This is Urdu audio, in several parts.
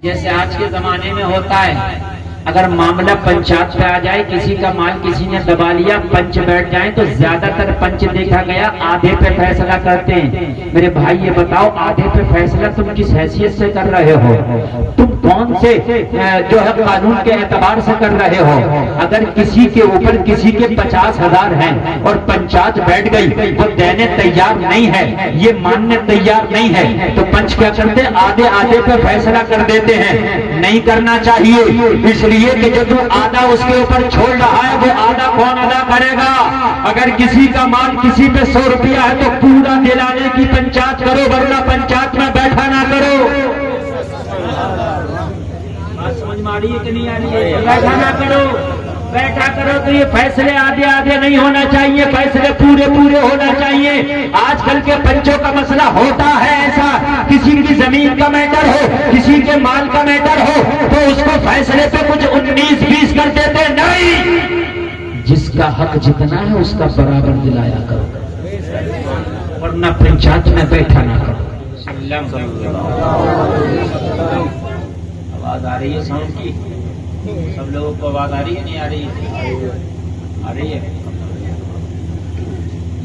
جیسے آج کے زمانے میں ہوتا ہے، اگر معاملہ پنچایت پہ آ جائے، کسی کا مال کسی نے دبا لیا، پنچ بیٹھ جائیں تو زیادہ تر پنچ دیکھا گیا آدھے پہ فیصلہ کرتے ہیں۔ میرے بھائی یہ بتاؤ، آدھے پہ فیصلہ تم کس حیثیت سے کر رہے ہو؟ تم کون سے جو ہے قانون کے اعتبار سے کر رہے ہو؟ اگر کسی کے اوپر کسی کے 50,000 ہیں اور پنچایت بیٹھ گئی، وہ دینے تیار نہیں ہے، یہ ماننے تیار نہیں ہے، تو پنچ کیا کرتے؟ آدھے آدھے پہ فیصلہ کر دیتے ہیں۔ نہیں کرنا چاہیے، اس لیے کہ جو آدھا اس کے اوپر چھوڑ رہا ہے وہ آدھا کون ادا کرے گا؟ اگر کسی کا مال کسی پہ 100 روپیہ ہے تو پورا دلانے کی پنچایت کرو، ورنہ پنچایت میں بیٹھا نہ کرو۔ سمجھ میں آ رہی ہے کہ نہیں آ رہی ہے؟ بیٹھا نہ کرو، بیٹھا کرو تو یہ فیصلے آدھے آدھے نہیں ہونا چاہیے، فیصلے پورے پورے ہونا چاہیے۔ آج کل کے پنچوں کا مسئلہ ہوتا ہے ایسا، کسی کی زمین کا میٹر ہو، کسی کے مال کا میٹر ہو تو اس کو فیصلے پہ کچھ 19-20 کر دیتے نہیں۔ جس کا حق جتنا ہے اس کا برابر دلایا کرو، ورنہ پنچایت میں بیٹھا نہ کرو۔ آواز آ رہی ہے ساؤنڈ کی؟ سب لوگوں کو آواز آ رہی ہے نہیں آ رہی ہے؟ آ رہی ہے۔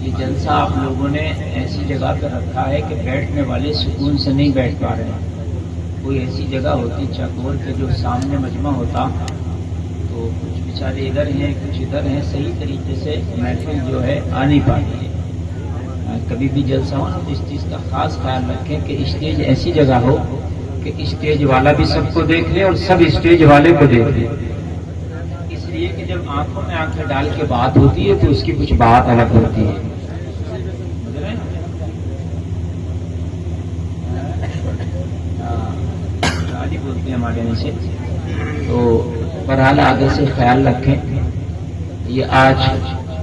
یہ جلسہ آپ لوگوں نے ایسی جگہ پہ رکھا ہے کہ بیٹھنے والے سکون سے نہیں بیٹھ پا رہے ہیں۔ کوئی ایسی جگہ ہوتی چاکور کے جو سامنے مجمع ہوتا تو کچھ بیچارے ادھر ہیں کچھ ادھر ہیں، صحیح طریقے سے محفل جو ہے آ نہیں پاتی ہے۔ کبھی بھی جلسہ ہو تو اس چیز کا خاص خیال رکھیں کہ اسٹیج ایسی جگہ ہو کہ اسٹیج والا بھی سب کو دیکھ لے اور سب اسٹیج والے کو دیکھ لے، اس لیے کہ جب آنکھوں میں آنکھیں ڈال کے بات ہوتی ہے تو اس کی کچھ بات الگ ہوتی ہے۔ گالی بولتے ہیں ہمارے یہاں سے، تو بہرحال آگے سے خیال رکھیں۔ یہ آج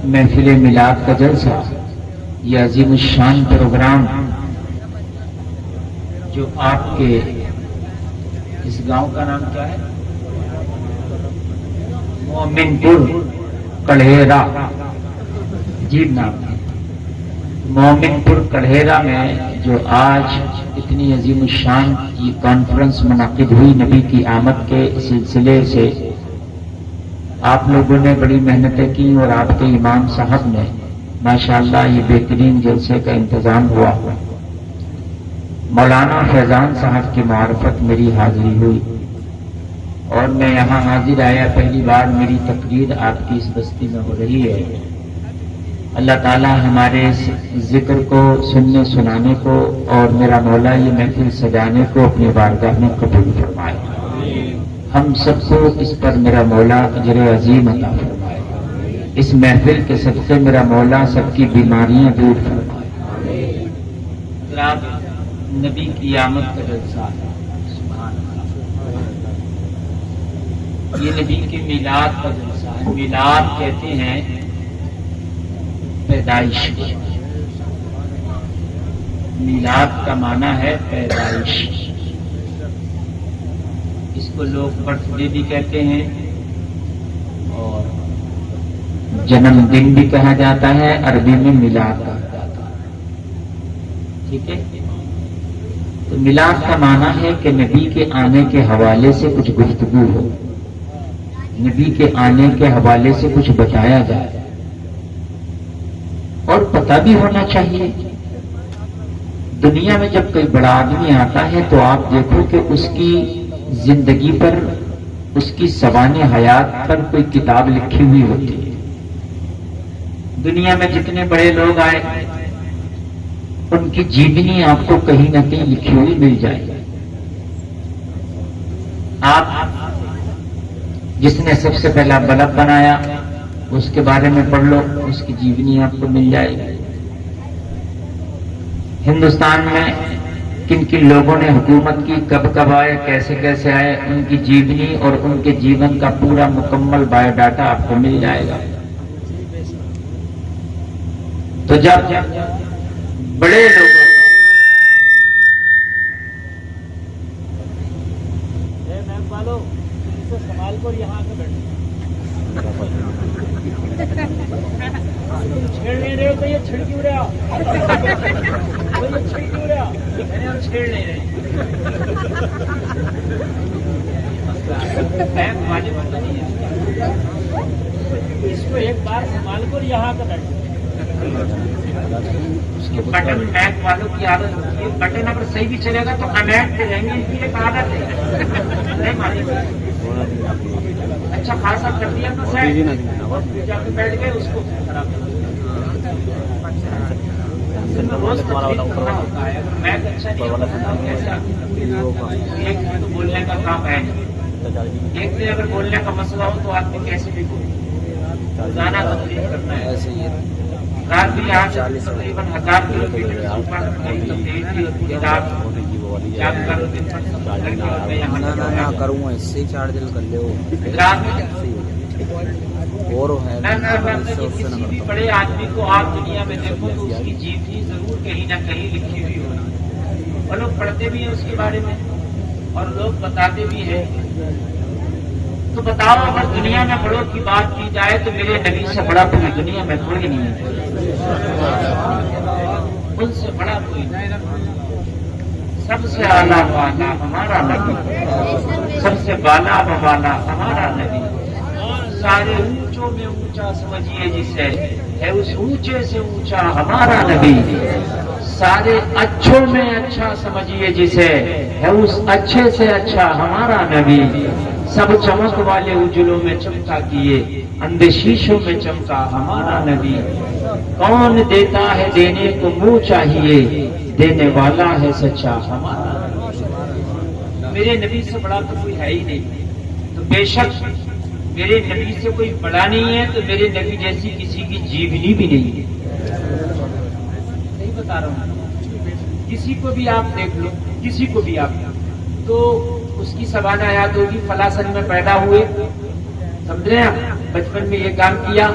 محفل میلاد کا جلسہ، یہ عظیم الشان پروگرام جو آپ کے اس گاؤں کا نام کیا ہے؟ مومن پور کڑھیرا، عجیب نام ہے۔ مومن پور کڑھیرا میں جو آج اتنی عظیم الشان کی کانفرنس منعقد ہوئی نبی کی آمد کے سلسلے سے، آپ لوگوں نے بڑی محنتیں کی اور آپ کے امام صاحب نے ماشاءاللہ یہ بہترین جلسے کا انتظام ہوا۔ مولانا فیضان صاحب کی معرفت میری حاضری ہوئی اور میں یہاں حاضر آیا، پہلی بار میری تقریر آپ کی اس بستی میں ہو رہی ہے۔ اللہ تعالی ہمارے اس ذکر کو سننے سنانے کو اور میرا مولا یہ محفل سجانے کو اپنی بارگاہ میں قبول فرمائے۔ ہم سب کو اس پر میرا مولا اجر عظیم عطا فرمائے۔ اس محفل کے صدقے میرا مولا سب کی بیماریاں دور فرمائے۔ نبی کی آمد کا جلسہ ہے، سبحان اللہ۔ یہ نبی کی میلاد کا جلسہ ہے۔ میلاد کہتے ہیں پیدائش، میلاد کا معنی ہے پیدائش۔ اس کو لوگ برتھ ڈے بھی کہتے ہیں اور جنم دن بھی کہا جاتا ہے، عربی میں میلاد کہا جاتا ہے، ٹھیک ہے۔ تو میلاد کا معنی ہے کہ نبی کے آنے کے حوالے سے کچھ گفتگو ہو، نبی کے آنے کے حوالے سے کچھ بتایا جائے، اور پتہ بھی ہونا چاہیے۔ دنیا میں جب کوئی بڑا آدمی آتا ہے تو آپ دیکھو کہ اس کی زندگی پر، اس کی سوانح حیات پر کوئی کتاب لکھی ہوئی ہوتی ہے۔ دنیا میں جتنے بڑے لوگ آئے ان کی جیونی آپ کو کہیں نہ کہیں لکھی ہوئی مل جائے گی۔ آپ جس نے سب سے پہلا بلب بنایا اس کے بارے میں پڑھ لو، اس کی جیونی آپ کو مل جائے گی۔ ہندوستان میں کن کن لوگوں نے حکومت کی، کب کب آئے، کیسے کیسے آئے، ان کی جیونی اور ان کے جیون کا پورا مکمل بایو ڈاٹا آپ کو مل جائے گا۔ تو جب بڑے لوگوں سوال کو یہاں آ کے بیٹھے چھیڑ نہیں رہے ہو تو یہ چھڑ کیوں رہا، چھیڑ نہیں رہے۔ بینک والے کو نہیں ہے، اس کو ایک بار سنبھال کر یہاں کا بٹن بینک والوں کی عادت ہوتی ہے، بٹن اگر صحیح بھی چلے گا تو کنیکٹ رہیں گے، ان کی ایک عادت ہے نہیں مانی۔ اچھا خاصا کر دیا تو سیٹ جا کے بیٹھ گئے، اس کو خراب کر دیا۔ روز تقریر کرنا ہوتا ہے، میچ اچھا نہیں ہوتا کیسا، ایک تو بولنے کا کام ہے، ایک دن اگر بولنے کا مسئلہ ہو تو آدمی کیسے بھی بولے، روزانہ تقریر کرنا ہے۔ رات بھی یہاں سے تقریباً 1000 کلو میٹر سے اوپر تبدیل کی پوری رات یاد کرو دن پر کروں اس سے چارج کر لے رات کسی بھی بڑے آدمی کو آپ دنیا میں دیکھو تو اس کی جیونی ضرور کہیں نہ کہیں لکھی ہوئی ہوگی، اور لوگ پڑھتے بھی ہیں اس کے بارے میں اور لوگ بتاتے بھی ہیں۔ تو بتاؤ اگر دنیا میں بڑوں کی بات کی جائے تو میرے نبی سے بڑا پوری دنیا میں کوئی نہیں ہے، ان سے بڑا کوئی نہیں۔ سب سے اعلیٰ والا ہمارا نبی، سب سے بالا بوالا ہمارا نبی، سارے اونچوں میں اونچا سمجھیے جسے ہے اس اونچے سے اونچا ہمارا نبی، سارے اچھوں میں اچھا سمجھیے جسے ہے اس اچھے سے اچھا ہمارا نبی، سب چمک والے اجلوں میں چمکا کیے اندیشیشوں میں چمکا ہمارا نبی، کون دیتا ہے دینے کو منہ چاہیے، دینے والا ہے سچا ہمارا نبی۔ میرے نبی سے بڑا تو کوئی ہے ہی نہیں، تو بے شک میرے نبی سے کوئی بڑا نہیں ہے، تو میرے نبی جیسی کسی کی جیونی بھی نہیں ہے، نہیں بتا رہا ہوں۔ کسی کو بھی آپ دیکھ لو، کسی کو بھی آپ تو اس کی سوانح یاد ہوگی، فلاں سن میں پیدا ہوئے، سمجھ رہے ہیں، بچپن میں یہ کام کیا،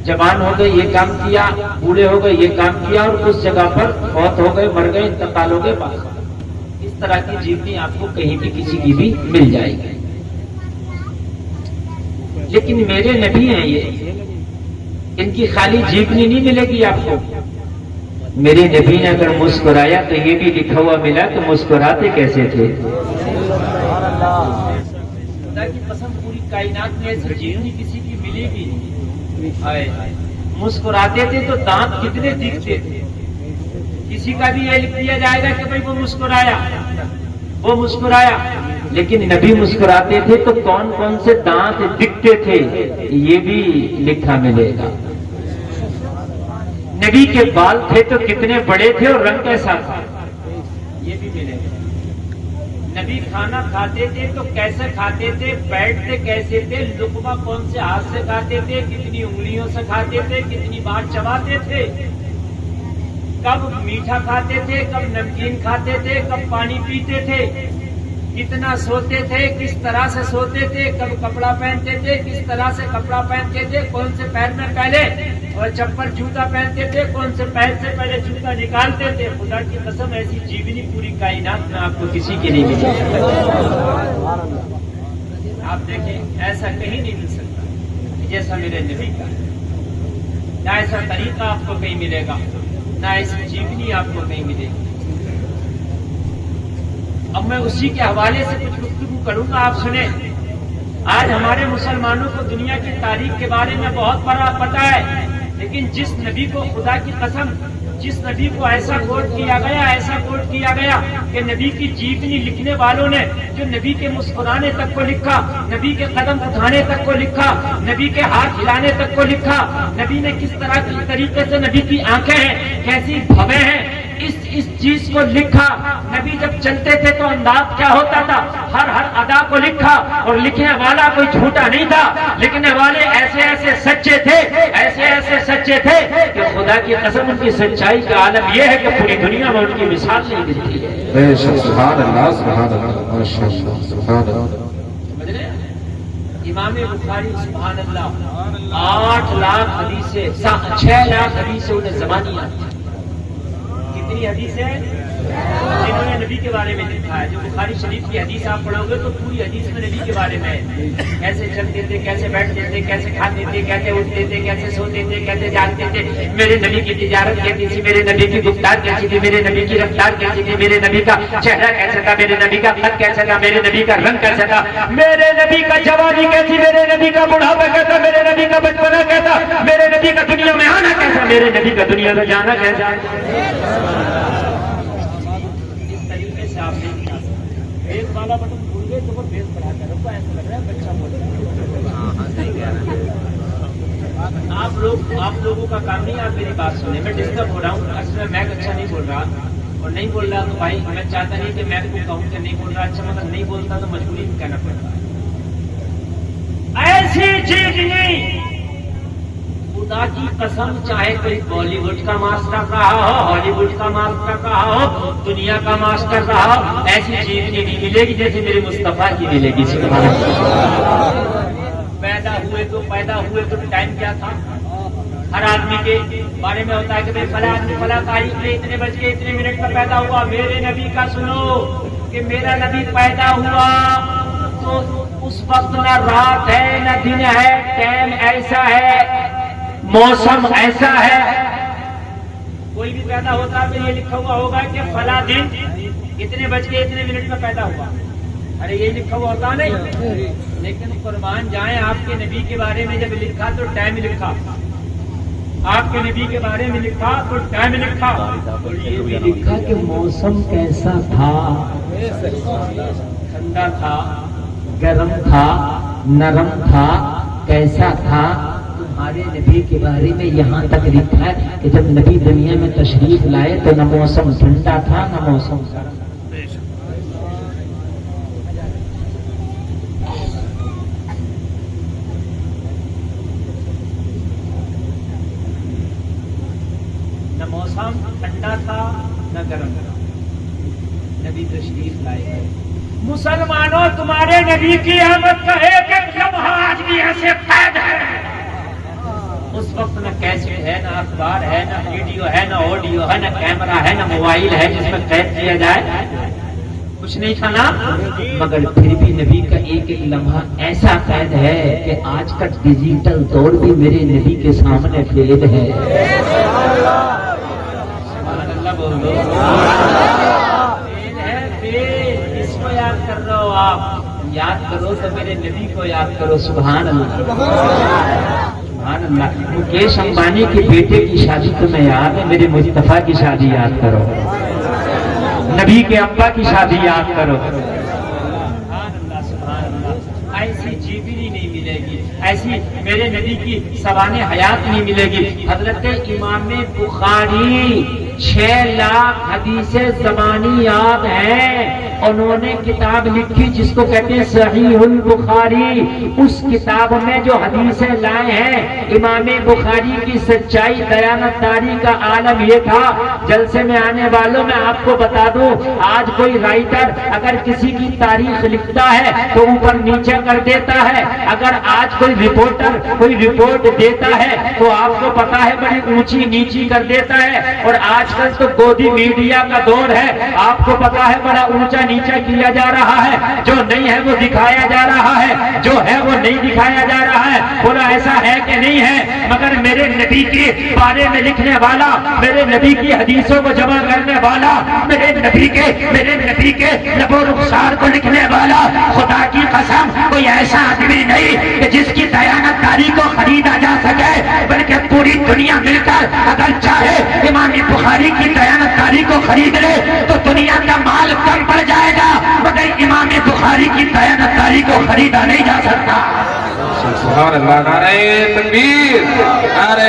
جوان ہو گئے یہ کام کیا، بوڑھے ہو گئے یہ کام کیا، اور اس جگہ پر فوت ہو گئے، مر گئے، انتقال ہو گئے، اس طرح کی جیونی آپ کو کہیں بھی کسی کی بھی مل جائے گی۔ لیکن میرے نبی ہیں یہ، ان کی خالی جیونی نہیں ملے گی آپ کو۔ میرے نبی نے اگر مسکرایا تو یہ بھی لکھا ہوا ملا تو مسکراتے کیسے تھے۔ خدا کی قسم پوری کائنات میں ایسی جیونی کسی کی ملے گی نہیں۔ مسکراتے تھے تو دانت کتنے دکھتے تھے، کسی کا بھی یہ لکھ دیا جائے گا کہ بھائی وہ مسکرایا، وہ مسکرایا، لیکن نبی مسکراتے تھے تو کون کون سے دانت دکھتے تھے یہ بھی لکھا ملے گا۔ نبی کے بال تھے تو کتنے بڑے تھے اور رنگ کیسا تھا یہ بھی ملے گا۔ نبی کھانا کھاتے تھے تو کیسے کھاتے تھے، بیٹھتے کیسے تھے، لقمہ کون سے ہاتھ سے کھاتے تھے، کتنی انگلیوں سے کھاتے تھے، کتنی بار چباتے تھے، کب میٹھا کھاتے تھے، کب نمکین کھاتے تھے، کب پانی پیتے تھے، کتنا سوتے تھے، کس طرح سے سوتے تھے، کب کپڑا پہنتے تھے، کس طرح سے کپڑا پہنتے تھے، کون سے پیر میں پہلے اور چپل جوتا پہنتے تھے، کون سے پیر سے پہلے جوتا نکالتے تھے۔ خدا کی قسم ایسی جیونی پوری کائنات میں آپ کو کسی کی نہیں ملے۔ آپ دیکھیں ایسا کہیں نہیں مل سکتا جیسا میرے نبی کا، نہ ایسا طریقہ آپ کو کہیں ملے گا، نہ ایسی جیونی آپ کو کہیں ملے گی۔ اب میں اسی کے حوالے سے کچھ گفتگو کروں گا، آپ سنیں۔ آج ہمارے مسلمانوں کو دنیا کی تاریخ کے بارے میں بہت بڑا پتہ ہے، لیکن جس نبی کو خدا کی قسم، جس نبی کو ایسا کوٹ کیا گیا، ایسا کوٹ کیا گیا کہ نبی کی جیونی لکھنے والوں نے جو نبی کے مسکرانے تک کو لکھا، نبی کے قدم اٹھانے تک کو لکھا، نبی کے ہاتھ ہلانے تک کو لکھا، نبی نے کس طرح کی طریقے سے، نبی کی آنکھیں ہیں کیسی بھویں ہیں، اس چیز کو لکھا۔ نبی جب چلتے تھے تو انداز کیا ہوتا تھا، ہر ادا کو لکھا، اور لکھنے والا کوئی جھوٹا نہیں تھا، لکھنے والے ایسے ایسے سچے تھے، ایسے ایسے سچے تھے کہ خدا کی قسم ان کی سچائی کا عالم یہ ہے کہ پوری دنیا میں ان کی مثال نہیں ملتی ہے۔ سبحان اللہ، سبحان اللہ، ماشاء اللہ، سبحان اللہ۔ امام بخاری سبحان اللہ 8 لاکھ حدیثیں، 6 لاکھ حدیثیں انہیں زبانی آتی، کتنی حدیثیں؟ جنہوں نے نبی کے بارے میں لکھا ہے. جو بخاری شریف کی حدیث آپ پڑھو گے تو پوری حدیث میں نبی کے بارے میں ہے. کیسے چلتے تھے, کیسے بیٹھتے تھے, کیسے کھاتے تھے, کیسے اٹھتے تھے, کیسے سوتے تھے, کیسے جاگتے تھے. میرے نبی کی تجارت کیسی تھی, میرے نبی کی گفتار کیسی تھی, میرے نبی کی رفتار کیسی تھی, میرے نبی کا چہرہ کیسا تھا, میرے نبی کا قد کیسا تھا, میرے نبی کا رنگ کیسا تھا, میرے نبی کا جوانی کیسی, میرے نبی کا بڑھاپا کیسا, میرے نبی کا بچپنا کیسا, میرے نبی کا دنیا میں آنا کیسا, میرے نبی کا دنیا میں جانا کیسا. اس طریقے سے آپ نے بیس والا بٹن بھول گئے تو وہ بیس بڑھا کر رکھا. ایسا لگ رہا ہے بچہ بول رہا ہے. آپ لوگوں کا کام نہیں آپ میری بات سنیں. میں ڈسٹرب ہو رہا ہوں. اصل میں اچھا نہیں بول رہا اور نہیں بول رہا تو بھائی میں چاہتا نہیں کہ میں کو کہوں کہ نہیں بول رہا اچھا, مگر نہیں بولتا تو مجبوری میں کہنا پڑتا. ایسی چیز نہیں, خدا کی قسم, چاہے کوئی بالی ووڈ کا ماسٹر رہا ہو, ہالی ووڈ کا ماسٹر رہا ہو, دنیا کا ماسٹر رہا ہو, ایسی چیز نہیں ملے گی جیسے میرے مصطفیٰ کی ملے گی. سبحان اللہ. پیدا ہوئے تو ٹائم کیا تھا ہر آدمی کے بارے میں ہوتا ہے کہ فلاں آدمی فلاں تاریخ میں اتنے بج کے اتنے منٹ میں پیدا ہوا. میرے نبی کا سنو کہ میرا نبی پیدا ہوا تو اس وقت نہ رات ہے نہ دن ہے, ٹائم ایسا ہے, موسم ایسا ہے. کوئی بھی پیدا ہوتا تو یہ لکھا ہوا ہوگا کہ فلاں دن اتنے بج کے اتنے منٹ میں پیدا ہوا. ارے یہ لکھا ہوا ہوتا نہیں. لیکن قربان جائیں, آپ کے نبی کے بارے میں جب لکھا تو ٹائم لکھا, آپ کے نبی کے بارے میں لکھا تو ٹائم لکھا, اور یہ بھی لکھا کہ موسم کیسا تھا, ٹھنڈا تھا, گرم تھا, نرم تھا, کیسا تھا. تمہارے نبی کے بارے میں یہاں تک لکھا ہے کہ جب نبی دنیا میں تشریف لائے تو نہ موسم ٹھنڈا تھا نہ موسم گرم. موسم ٹھنڈا تھا نہ گرم. نبی تشریف لائے. مسلمانوں, تمہارے نبی کی آمد کا ایک ایک لمحہ آج بھی ایسے قید ہے. اس وقت نہ کیسٹ ہے, نہ اخبار ہے, نہ ویڈیو ہے, نہ آڈیو ہے, نہ کیمرہ ہے, نہ موبائل ہے جس میں قید کیا جائے. کچھ نہیں تھا نا, مگر پھر بھی نبی کا ایک ایک لمحہ ایسا قید ہے کہ آج کا ڈیجیٹل دور بھی میرے نبی کے سامنے قید ہے. اس کو یاد کر رہے ہو آپ, یاد کرو تو میرے نبی کو یاد کرو. سبحان اللہ, سبحان اللہ. مکیش امبانی کے بیٹے کی شادی تمہیں یاد ہے, میرے مصطفیٰ کی شادی یاد کرو. نبی کے ابا کی شادی یاد کرو. سبحان اللہ, سبحان اللہ. ایسی جیبری نہیں ملے گی, ایسی میرے نبی کی سوانح حیات نہیں ملے گی. حضرت امام بخاری 6 لاکھ حدیث زبانی یاد ہیں. انہوں نے کتاب لکھی جس کو کہتے ہیں صحیح البخاری. اس کتاب میں جو حدیثیں لائے ہیں, امام بخاری کی سچائی دیانتداری کا عالم یہ تھا. جلسے میں آنے والوں میں آپ کو بتا دوں, آج کوئی رائٹر اگر کسی کی تاریخ لکھتا ہے تو اوپر نیچے کر دیتا ہے. اگر آج کوئی رپورٹر کوئی رپورٹ دیتا ہے تو آپ کو پتا ہے بڑی اونچی نیچی کر دیتا ہے. اور آج کل تو گودی میڈیا کا دور ہے, آپ کو پتا ہے بڑا اونچا نیچا کیا جا رہا ہے. جو نہیں ہے وہ دکھایا جا رہا ہے, جو ہے وہ نہیں دکھایا جا رہا ہے. بولا ایسا ہے کہ نہیں ہے, مگر میرے نبی کے بارے میں لکھنے والا, میرے نبی کی حدیثوں کو جمع کرنے والا, میرے نبی کے لب و رخسار کو لکھنے والا, خدا کی قسم کوئی ایسا آدمی نہیں کہ جس کی دیانتداری کو خریدا جا سکے, بلکہ پوری دنیا مل کر اگر چاہے امام بخاری کی دیانتداری کو خرید لے تو دنیا کا مال کم پڑ جائے گا, مگر امام بخاری کی دیانتداری کو خریدا نہیں جا سکتا. سبحان اللہ. نعرہ تکبیر, نعرہ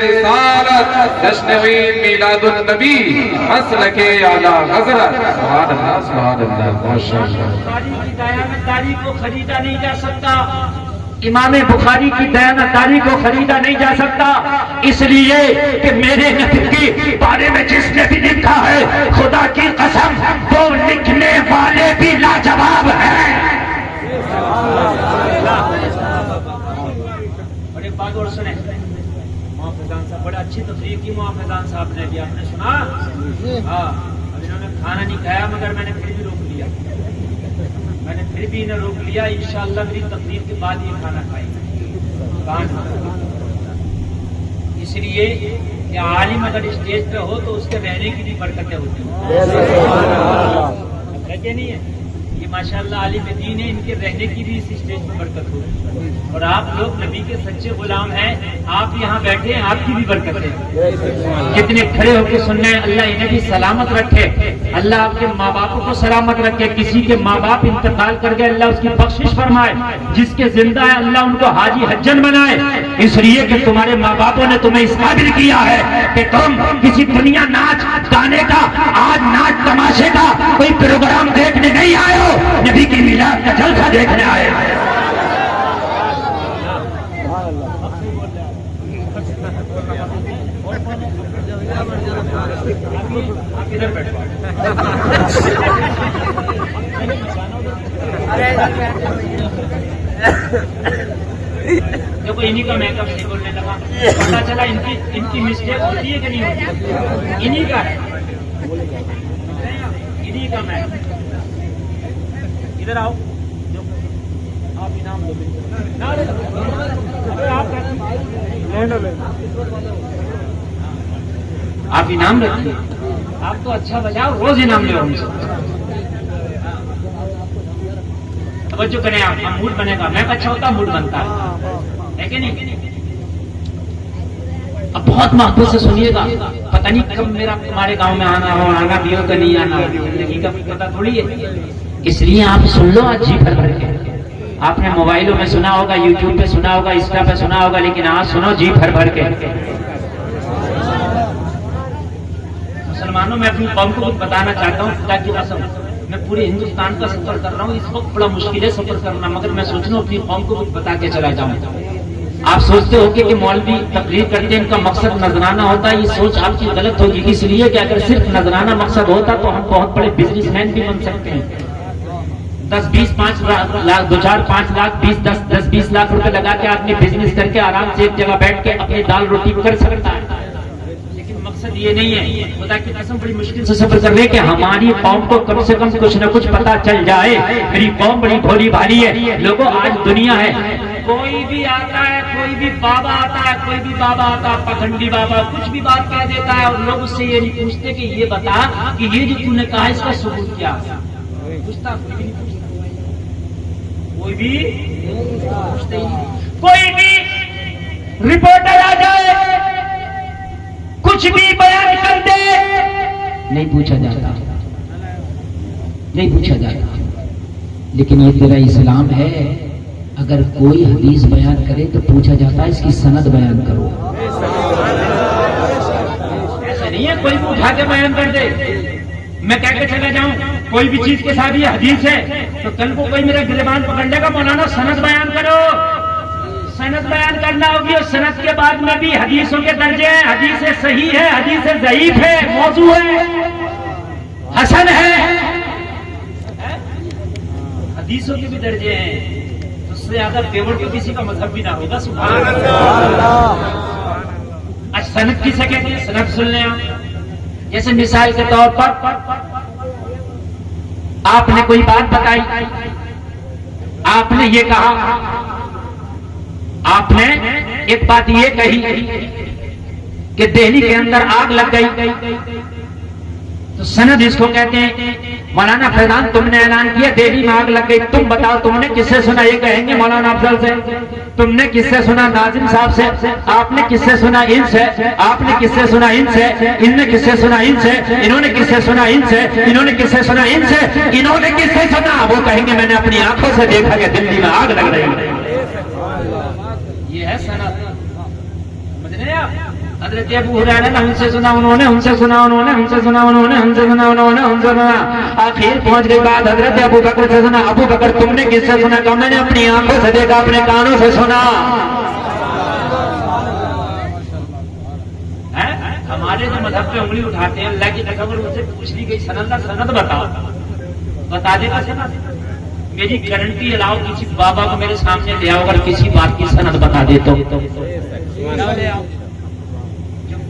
رسالت, جشن میلاد النبی, مسلک اعلیٰ حضرت. سبحان اللہ, سبحان اللہ, ماشاء اللہ. بخاری کی دیانتداری کو خریدا نہیں جا سکتا, امام بخاری کی دیانتداری کو خریدا نہیں جا سکتا, اس لیے کہ میرے نبی کے بارے میں جس نے بھی لکھا ہے, خدا کی قسم وہ لکھنے والے بھی لاجواب ہیں. اور ایک بات اور سنیں, محافظان صاحب بڑے اچھی تقریر کی, محافظان صاحب نے بھی, آپ نے سنا؟ ہاں, اب انہوں نے کھانا نہیں کھایا مگر میں نے پھر بھی روک لیا، میں نے پھر بھی انہیں روک لیا، انشاءاللہ میری تقریر کے بعد یہ کھانا کھائیں گے۔ اس لیے کہ عالم اگر اسٹیج پہ ہو تو اس کے رہنے کی بھی برکتیں ہوتی ہیں، نہیں ہے؟ یہ ماشاءاللہ عالم دین ہے، ان کے رہنے کی بھی اس اسٹیج پہ برکت ہوتی ہے، اور آپ لوگ نبی کے سچے غلام ہیں، آپ یہاں بیٹھے ہیں، آپ کی بھی برکت ہے۔ کتنے کھڑے ہو کے سننا ہے، اللہ انہیں بھی سلامت رکھے، اللہ آپ کے ماں باپوں کو سلامت رکھے، کسی کے ماں باپ انتقال کر گئے اللہ اس کی بخشش فرمائے، جس کے زندہ ہے اللہ ان کو حاجی حجن بنائے، اس لیے کہ تمہارے ماں باپوں نے تمہیں اس قابل کیا ہے کہ تم کسی دنیا ناچ گانے کا، آج ناچ تماشے کا کوئی پروگرام دیکھنے نہیں آئے ہو، نبی کی میلاد کا جلسہ دیکھنے آئے ہو۔ دیکھو انہی کا میک اپ نہیں بولنے لگا، پتا چلا ان کی مسٹیک ہوتی ہے کہ نہیں ہوتی، انہی کا ہے، انہی کا میک اپ۔ ادھر آؤ، آپ انعام دو، آپ انعام رکھیے، آپ تو اچھا بجاؤ، روز انعام لے ہم سے، توجہ کریں آپ، موڈ بنے گا، میں اچھا ہوتا موڈ بنتا ہے کہ نہیں؟ اب بہت محبت سے سنیے گا، پتہ نہیں کب میرا تمہارے گاؤں میں آنا ہو، آنا بھی ہو کہ نہیں آنا، زندگی کا پتہ تھوڑی ہے، اس لیے آپ سن لو آج جی بھر بھر کے۔ آپ نے موبائلوں میں سنا ہوگا، یوٹیوب پہ سنا ہوگا، انسٹا پہ سنا ہوگا، لیکن آج سنو جی بھر بھر کے۔ مسلمانوں میں اپنی قوم کو کچھ بتانا چاہتا ہوں، خدا کی قسم میں پورے ہندوستان کا سفر کر رہا ہوں، اس وقت بڑا مشکل ہے سفر کرنا، مگر میں سوچ رہا ہوں اپنی قوم کو کچھ بتا کے چلا جاؤں۔ آپ سوچتے ہو کہ مولوی تقریر کرتے ہیں ان کا مقصد نذرانہ ہوتا ہے، یہ سوچ آپ کی غلط ہوگی، اس لیے کہ اگر صرف نذرانہ مقصد ہوتا تو ہم بہت بڑے بزنس مین بھی بن سکتے ہیں، 10-20-5 لاکھ 2-4-5 لاکھ 10-20 لاکھ روپے لگا کے آدمی بزنس کر کے آرام سے ایک جگہ بیٹھ کے اپنی دال روٹی کر سکتا ہے، لیکن مقصد یہ نہیں ہے۔ خدا کی قسم بڑی مشکل سے سفر کر رہے کہ ہماری قوم کو کم سے کم کچھ نہ کچھ پتا چل جائے، میری قوم بڑی بھولی بھالی ہے، لوگوں آج دنیا ہے، کوئی بھی آتا ہے، کوئی بھی بابا آتا ہے، کوئی بھی بابا آتا ہے، پکھنڈی بابا کچھ بھی بات کہہ دیتا ہے، اور لوگ اس سے یہ نہیں پوچھتے کہ یہ بتا کہ یہ جو تم نے کہا اس کا ثبوت کیا، پوچھتا کوئی بھی پوچھتے ہی نہیں۔ کوئی بھی رپورٹر آ جائے کچھ بھی بیان کر دے نہیں پوچھا جاتا، نہیں پوچھا جاتا، لیکن یہ تیرا اسلام ہے، اگر کوئی حدیث بیان کرے تو پوچھا جاتا ہے اس کی سند بیان کرو، ایسا نہیں ہے کوئی بھی اٹھا کے بیان کر دے، میں کہہ کے چلا جاؤں کوئی بھی چیز کے ساتھ یہ حدیث ہے تو کل کو کوئی میرا گریبان پکڑ لے گا، مولانا سند بیان کرو، سند بیان کرنا ہوگی، اور سند کے بعد میں بھی حدیثوں کے درجے ہیں، حدیث صحیح ہے، حدیث ضعیف ہے، موضوع ہے، حسن ہے، حدیثوں کے بھی درجے ہیں، اس سے زیادہ فیور تو کسی کا مذہب بھی نہ ہوگا۔ سبحان اللہ۔ آج سند کسے کہتے ہیں؟ سند سن لیں آپ، جیسے مثال کے طور پر آپ نے کوئی بات بتائی، آپ نے یہ کہا، آپ نے ایک بات یہ کہی کہ دہلی کے اندر آگ لگ گئی، تو سند اس کو کہتے ہیں۔ مولانا فیضان تم نے اعلان کیا دہلی میں آگ لگ گئی، تم بتاؤ تم نے کس سے سنا؟ یہ کہیں گے مولانا افضل سے۔ تم نے کس سے سنا؟ ناظم صاحب سے۔ آپ نے کس سے سنا؟ ان سے۔ آپ نے کس سے سنا؟ ان سے۔ ان نے کس سے سنا؟ ان سے۔ انہوں نے کس سے سنا؟ ان سے۔ انہوں نے کس سے سنا؟ ان سے۔ انہوں نے کس سے سنا؟ وہ کہیں گے میں نے اپنی آنکھوں سے دیکھا کہ دلی میں آگ لگ رہی ہے۔ یہ ہے سند، سمجھ رہے ہیں آپ؟ حضرت ابو ہریرہ نے ہم سے سنا، انہوں نے ہم سے سنا، انہوں نے ہم سے سنا، انہوں نے ہم سے سنا، انہوں نے ہم سے سنا، آخر پہنچ گئی بات حضرت ابو بکر سے سنا۔ ابو بکر تم نے کس سے سنا؟ کہ میں نے اپنی آنکھوں سے دیکھا، اپنے کانوں سے سنا۔ ہمارے جو مذہب پہ انگلی اٹھاتے ہیں، اللہ کی قسم ان سے پوچھ لی گئی سند بتاؤ، بتا دے گا سند؟ میری گارنٹی الاؤ کسی بابا کو میرے سامنے لے آؤ، اگر کسی بات کی سند بتا دے تو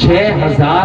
6000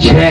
6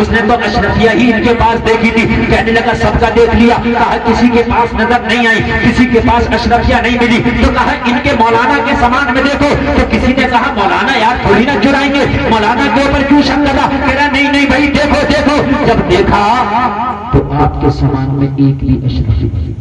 اس نے تو اشرفیہ ہی ان کے پاس دیکھی تھی. کہنے لگا سب کا دیکھ لیا. کہا کسی کے پاس نظر نہیں آئی, کسی کے پاس اشرفیہ نہیں ملی. تو کہا ان کے مولانا کے سامان میں دیکھو. تو کسی نے کہا مولانا یار تھوڑی نہ چرائیں گے, مولانا کے اوپر کیوں شک کرا؟ کہہ رہا نہیں نہیں بھائی دیکھو دیکھو. جب دیکھا تو آپ کے سامان میں ایک بھی اشرفی تھی.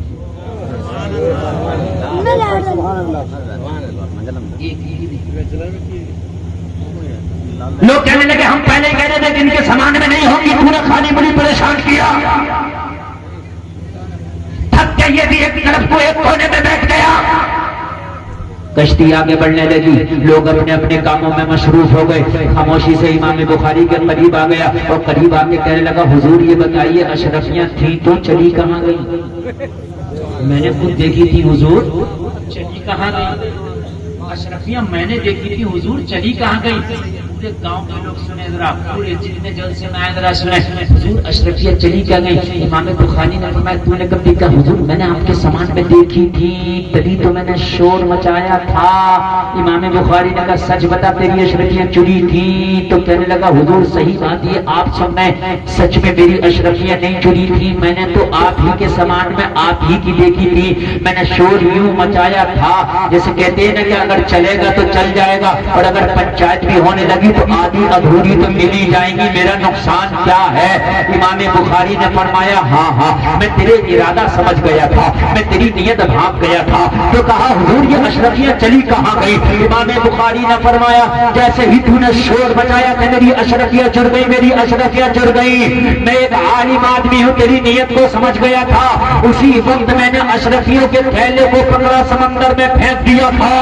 لوگ کہنے لگے ہم پہلے کہہ رہے تھے کہ ان کے سامان میں نہیں ہوگی, تو نے خالی بڑی پریشان کیا. تھک کے یہ بھی ایک طرف کو ایک کونے میں بیٹھ گیا. کشتی آگے بڑھنے لگی, لوگ اپنے اپنے کاموں میں مصروف ہو گئے. خاموشی سے امام بخاری کے قریب آ گیا اور قریب آ کے کہنے لگا حضور یہ بتائیے اشرفیاں تھیں تو چلی کہاں گئی؟ میں نے خود دیکھی تھی حضور, چلی کہاں گئی؟ اشرفیاں میں نے دیکھی تھی حضور, چلی کہاں گئی؟ پورے گاؤں کے لوگ سنے ذرا, پورے جتنے جلد سے میں ذرا سنے حضور اشرفیہ چلی کیا گئی؟ امام بخاری نے فرمایا تو نے کب دیکھا؟ حضور میں نے آپ کے سامان میں دیکھی تھی, تبھی تو میں نے شور مچایا تھا. امام بخاری نے کہا سچ بتا تیری اشرفیہ چلی تھی؟ تو کہنے لگا حضور صحیح بات یہ آپ سب نے, سچ میں میری اشرفیہ نہیں چلی تھی, میں نے تو آپ ہی کے سامان میں آپ ہی کی دیکھی تھی. میں نے شور یوں مچایا تھا جیسے کہتے ہیں نا کہ اگر چلے گا تو چل جائے گا, اور اگر پنچایت بھی ہونے لگی تو آدھی ادھوری تو ملی جائیں گی, میرا نقصان کیا ہے؟ امام بخاری نے فرمایا ہاں ہاں میں تیرے ارادہ سمجھ گیا تھا, میں تیری نیت بھاگ گیا تھا. تو کہا حضور یہ اشرفیہ چلی کہاں گئی؟ امام بخاری نے فرمایا جیسے ہی تو نے شور بچایا کہ میری اشرفیہ چڑ گئی, میری اشرفیہ چڑ گئی, میں ایک عالم آدمی ہوں, تیری نیت کو سمجھ گیا تھا. اسی وقت میں نے اشرفیوں کے تھیلے کو پکڑا, سمندر میں پھینک دیا تھا.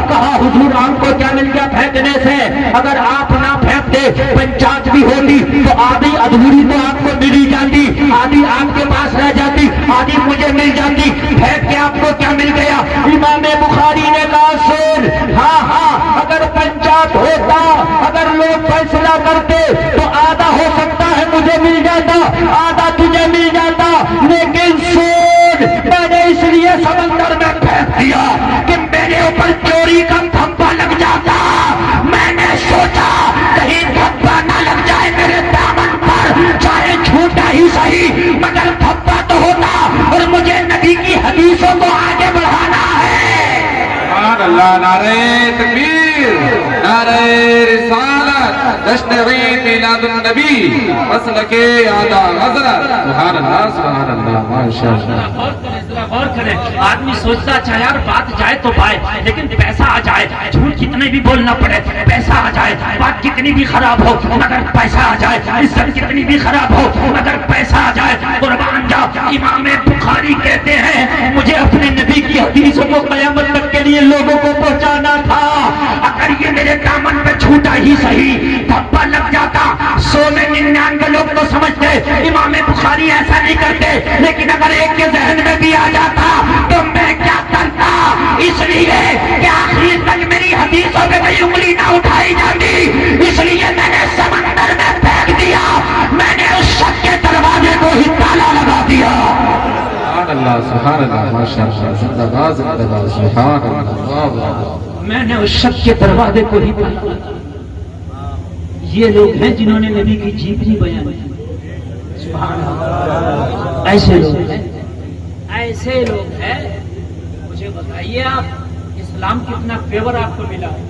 کہا حضور آپ کو کیا مل گیا پھینکنے سے؟ اگر آپ نہ پھینکتے پنچایت بھی ہوتی تو آدھی ادھوری تو آپ کو ملی جاتی, آدھی آپ کے پاس رہ جاتی, آدھی مجھے مل جاتی. پھینک کے آپ کو کیا مل گیا؟ امام بخاری نے کہا سن, ہاں ہاں اگر پنچایت ہوتا, اگر لوگ فیصلہ کرتے تو آدھا ہو سکتا ہے مجھے مل جاتا, آدھا تجھے مل جاتا, لیکن سن میں نے اس لیے سمندر میں پھینک دیا کہ میرے اوپر چوری کا دھبا لگ جاتا. میں نے سوچا کہیں دھبا نہ لگ جائے میرے دامن پر, چاہے چھوٹا ہی صحیح مگر دھبا تو ہوتا, اور مجھے نبی کی حدیثوں کو آگے بڑھانا ہے. سبحان اللہ, نعرہ تکبیر, نعرہ رسالت, جشن عید میلاد النبی, مسلک اعلیٰ حضرت. سبحان اللہ سبحان اللہ, ماشاء اللہ. غور کریں, آدمی سوچتا اچھا یار بات جائے تو پائے, لیکن پیسہ آ جائے, جھوٹ کتنے بھی بولنا پڑے, پیسہ آ جائے, بات کتنی بھی خراب ہو مگر پیسہ آ جائے, عزت کتنی بھی خراب ہو مگر پیسہ آ جائے, قربان جا. امام بخاری کہتے ہیں مجھے اپنے نبی کی حدیثوں کو قیامت تک کے لیے لوگوں کو پہنچانا تھا. اگر یہ میرے دامن پہ چھوٹا ہی صحیح دھبا لگ جاتا, 100 میں 99 لوگ تو سمجھتے امام بخاری ایسا نہیں کرتے, لیکن اگر ایک کے ذہن میں بھی آ جاتا تو میں کیا کرتا؟ اس لیے کہ آخری تک میری حدیثوں پہ کوئی انگلی نہ اٹھائی جاتی, اس لیے میں نے سمندر میں پھینک دیا, میں نے اس شک کے دروازے کو ہی تالا لگا دیا. سبحان اللہ سبحان اللہ, ماشاء اللہ, زندہ باد زندہ باد, سبحان اللہ. میں نے اس شک کے دروازے کو ہی تالا. یہ لوگ ہیں جنہوں نے نبی کی جیبنی بیان کی. سبحان اللہ, ایسے لوگ ہیں, ایسے لوگ ہیں. مجھے بتائیے آپ اسلام کتنا پیور آپ کو ملا ہے,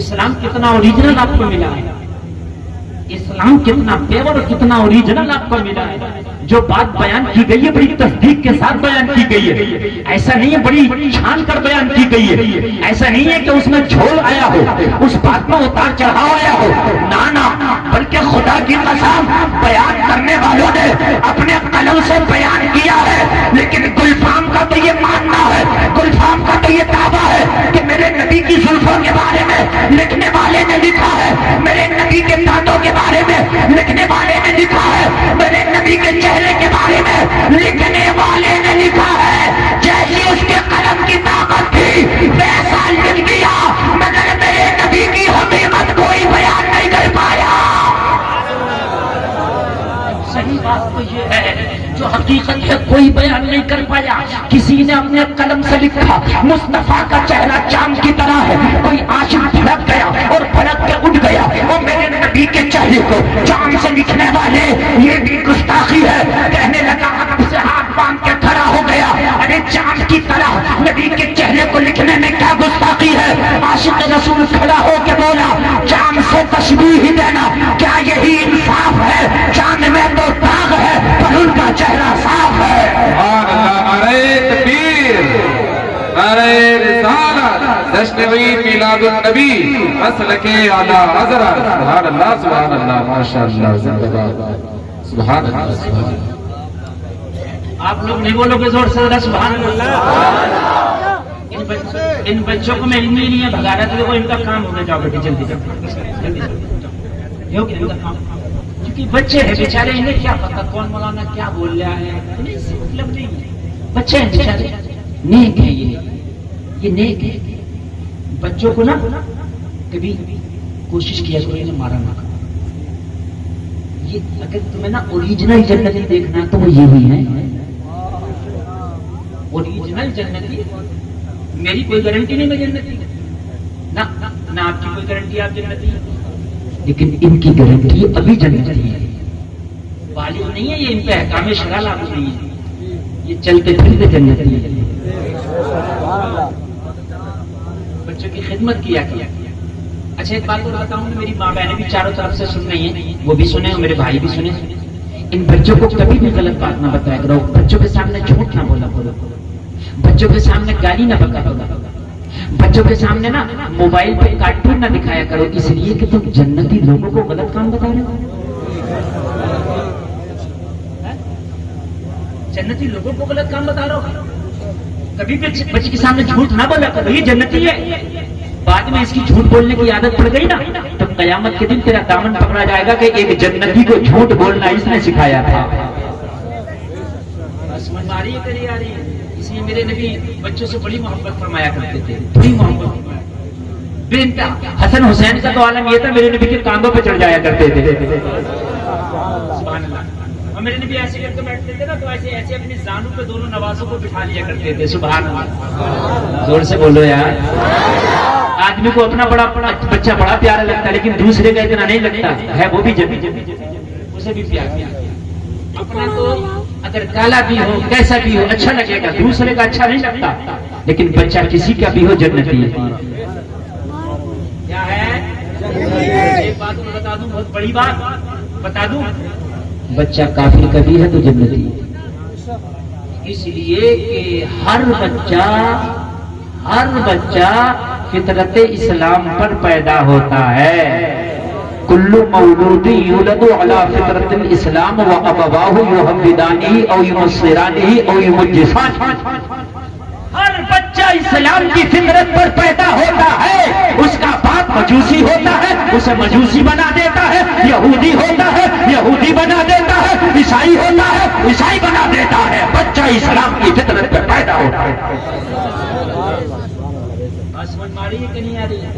اسلام کتنا اوریجنل آپ کو ملا ہے, اسلام کتنا پیور اور کتنا اوریجنل آپ کو ملا ہے. جو بات بیان کی گئی ہے بڑی تصدیق کے ساتھ بیان کی گئی ہے, ایسا نہیں ہے بڑی چھان کر بیان کی گئی ہے, ایسا نہیں ہے کہ اس میں جھول آیا ہو, اس بات میں اتار چڑھاؤ آیا ہو, نہ بلکہ خدا کی قسم بیان کرنے والوں نے اپنے قلم سے بیان کیا ہے. لیکن گلفام کا تو یہ ماننا ہے, گلفام کا تو یہ دعویٰ ہے کہ میرے نبی کی زلفوں کے بارے میں لکھنے والے نے لکھا ہے, میرے نبی کے دانتوں کے بارے میں لکھنے والے نے لکھا ہے, میرے نبی کے چہرے کے بارے میں لکھنے والے نے لکھا ہے. جیسی اس کے قلم کی طاقت تھی ویسا لکھ دیا, مگر میرے نبی کی حقیقت کوئی بیان نہیں کر پایا. صحیح بات تو یہ ہے, جو حقیقت ہے کوئی بیان نہیں کر پایا. کسی نے اپنے قلم سے لکھا مصطفیٰ کا چہرہ چاند کی طرح ہے, کوئی عاشق بھڑک گیا اور بھڑک کے اٹھ گیا, اور میرے نبی کے چہرے چہرے کو چاند سے لکھنے والے یہ بھی گستاخی ہے. کہنے لگا ادب سے ہاتھ باندھ کے کھڑا ہو گیا. ارے چاند کی طرح نبی کے چہرے کو لکھنے میں کیا گستاخی ہے؟ عاشق رسول کھڑا ہو کے بولا چاند سے تشبیہ دینا کیا یہی انصاف ہے؟ چاند میں تو داغ ہے پر ان کا چہرہ صاف ہے. سبحان اللہ. نعرہ تکبیر، نعرہ رسالت، جشن عید میلاد النبی، مسلک اعلی حضرت. سبحان اللہ سبحان اللہ ماشاء اللہ زندہ باد. سبحان اللہ سبحان اللہ. آپ لوگ نہیں بولو گے زور سے ذرا سبحان اللہ. ان بچوں کو میں علم ہی نہیں ہے بھگا رہا تھا. ان کا کام ہونا چاہو بیٹی جلدی جلدی ان کا کام. کیونکہ بچے ہیں بیچارے انہیں کیا پتا کون مولانا کیا بول رہا ہے. انہیں اس سے مطلب نہیں ہے. بچے ہیں بیچارے. نیک ہے یہ نیک ہے. بچوں کو نا کبھی کوشش کیا کرو انہیں مارا نہ کرو. یہ اگر تمہیں نا اوریجنل جنتی دیکھنا تو وہ یہی ہے. اوریجنل جنتی. میری کوئی گارنٹی نہیں میں جنتی نہ آپ کی کوئی گارنٹی آپ جنتی، لیکن ان کی گارنٹی ابھی جنتی ہے. بالغ نہیں ہے یہ، ان پہ احکام شرع لاگو نہیں ہے. یہ چلتے پھرتے جنتی ہے. بچوں کی خدمت کیا. اچھا ایک بات اور بتاؤں، میری ماں بہنیں بھی چاروں طرف سے سن رہی ہیں، وہ بھی سنیں اور میرے بھائی بھی سنیں. ان بچوں کو کبھی بھی غلط بات نہ بتایا کرو. بچوں کے سامنے جھوٹ نہ بولا کرو. بچوں کے سامنے گالی نہ بکا کرو. بچوں کے سامنے نا موبائل پہ کارٹون نہ دکھایا کرو، اس لیے کہ تم جنتی لوگوں کو غلط کام بتا رہے ہو. جنتی لوگوں کو غلط کام بتا رہا ہو. کبھی بھی بچے کے سامنے جھوٹ نہ بولا کرو. یہ جنتی ہے. بعد میں اس کی جھوٹ بولنے کی عادت پڑ گئی نا تو قیامت کے دن تیرا دامن پکڑا جائے گا کہ ایک جنتی کو جھوٹ بولنا اس نے سکھایا تھا. سمجھ آ رہی ہے. اس لیے میرے نبی بچوں سے بڑی محبت فرمایا کرتے تھے. بڑی محبت. بنتا حسن حسین کا تو عالم یہ تھا میرے نبی کے کاندھوں پہ چڑھ جایا کرتے تھے. سبحان اللہ. اور میرے نبی ایسے کر کے بیٹھتے تھے نا تو ایسے ایسے اپنی زانوں پہ دونوں نوازوں کو بٹھا لیا کرتے تھے. سبحان اللہ. زور سے بولو یار. آدمی کو اپنا بڑا بچہ بڑا پیارا لگتا ہے لیکن دوسرے کا اتنا نہیں لگتا ہے. وہ بھی جب اسے بھی پیار. اپنا تو اگر کالا بھی ہو کیسا بھی ہو اچھا لگے گا، دوسرے کا اچھا نہیں لگتا. لیکن بچہ کسی کا بھی ہو جنتی ہے. کیا ہے؟ ایک بات میں بتا دوں، بہت بڑی بات بتا دوں. بچہ کافر کا بھی ہے تو جنتی ہے. اس لیے کہ ہر بچہ فطرت اسلام پر پیدا ہوتا ہے. کل مولود یولد علی فطرت الاسلام وابواہ یحودانہ او ینصرانہ او یمجسانہ. ہر بچہ اسلام کی فطرت پر پیدا ہوتا ہے. اس کا باپ مجوسی ہوتا ہے، اسے مجوسی بنا دیتا ہے. یہودی ہوتا ہے، یہودی بنا دیتا ہے. عیسائی ہوتا ہے، عیسائی بنا دیتا ہے. بچہ اسلام کی فطرت پر پیدا ہوتا ہے. سمجھ ماری ہے کہ نہیں آ رہی ہے؟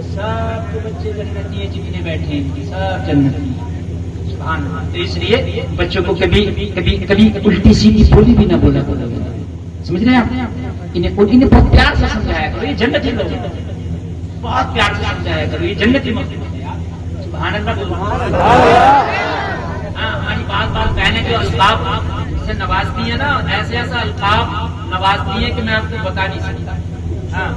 سب کے بچے جنتی ہیں جتنے بیٹھے ہیں سب جنتی ہیں. سبحان اللہ. تو اس لیے بچوں کو کبھی کبھی کبھی الٹی سیدھی بولی بھی نہ بولا کرو. سمجھ رہے ہیں آپ؟ انہیں بہت پیار سے سمجھایا کرو. یہ جنتی لوگ بہت پیار سے سمجھایا کرو. یہ جنتی سبحان اللہ. ہاں ہماری بات پہلے جو القاب سے نوازتی ہے نا، ایسے ایسا القاب نوازتی ہے کہ میں آپ کو بتا نہیں سکتا. ہاں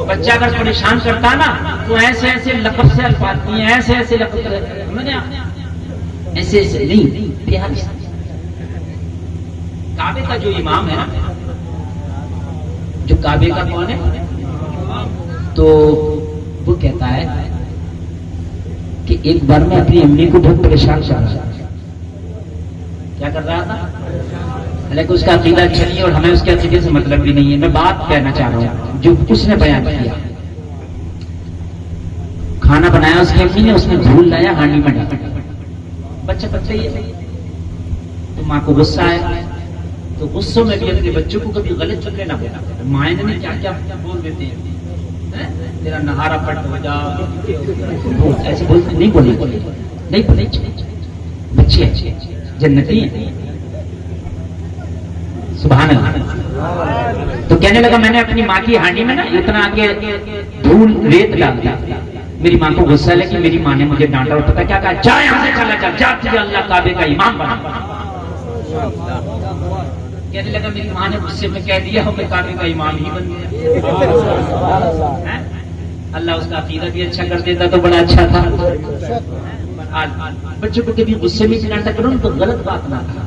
بچہ اگر پریشان کرتا نا تو ایسے ایسے لقب سے الفاظ دیے، ایسے ایسے لقب ایسے ایسے نہیں پیار سے. کعبے کا جو امام ہے نا، جو کعبے کا کون ہے، تو وہ کہتا ہے کہ ایک بار میں اپنی امی کو بہت پریشان کر رہا تھا. کیا کر رہا تھا؟ لیکن اس کا عقیدہ اچھا نہیں ہے اور ہمیں اس کے عقیدے سے مطلب بھی نہیں ہے. میں بات کہنا چاہ رہا ہوں جو اس نے بیان کیا. کھانا بنایا اس کی امی نے، اس میں دھول لایا ہانڈی میں ڈالا. بچہ ہی ہے تو ماں کو غصہ آیا تو غصوں میں بھی اپنے بچوں کو کبھی غلط چلنے نہ بولا. مائیں نے کیا کیا بول دیتے ہیں، تیرا نہارا پٹ ہو جا، ایسے بولتے نہیں بولے. بچے اچھے جنتی ہیں. سبحان اللہ. تو کہنے لگا میں نے اپنی ماں کی ہانڈی میں نا اتنا آگے دھول ریت ڈال دیا. میری ماں کو غصہ لگی، میری ماں نے مجھے ڈانٹا اور پتہ کیا کہا، جا یہاں سے چلا جا، جا تجھے اللہ کعبے کا امام بنا۔ کہنے لگا میری ماں نے غصے میں کہہ دیا ہو میں کعبے کا امام ہی بن گیا۔ اللہ اس کا عقیدہ بھی اچھا کر دیتا تو بڑا اچھا تھا۔ آج بچوں کو کبھی غصے میں ڈانٹا کرو تو غلط بات نہ کہا،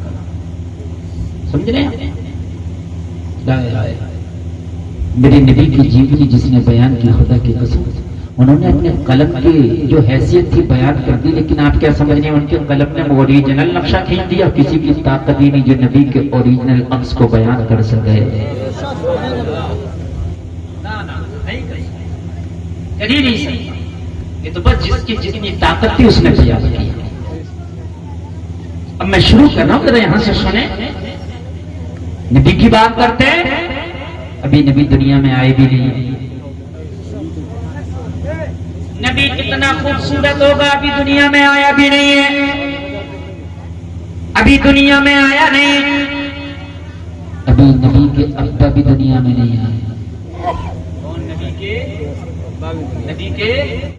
سمجھ رہے ہیں؟ میرے نبی کی جیونی جس نے بیان کی، خدا کی قسم انہوں نے اپنے قلم کی جو حیثیت تھی بیان کر دی، لیکن آپ کیا سمجھ رہے ہیں ان کے قلم نے اوریجنل نقشہ کھینچ دیا، کسی کی طاقت ہی نہیں جو نبی کے اوریجنل عکس کو بیان کر سکے۔ یہ تو بس جس کی جتنی طاقت تھی اس نے بیان کی۔ اب میں شروع کر رہا ہوں، ذرا یہاں سے سنیں۔ نبی کی بات کرتے ابھی نبی دنیا میں آئے بھی نہیں، نبی کتنا خوبصورت ہوگا ابھی دنیا میں آیا بھی نہیں ہے، ابھی دنیا میں آیا نہیں، ابھی نبی کے ابا بھی دنیا میں نہیں آئے۔ نبی کے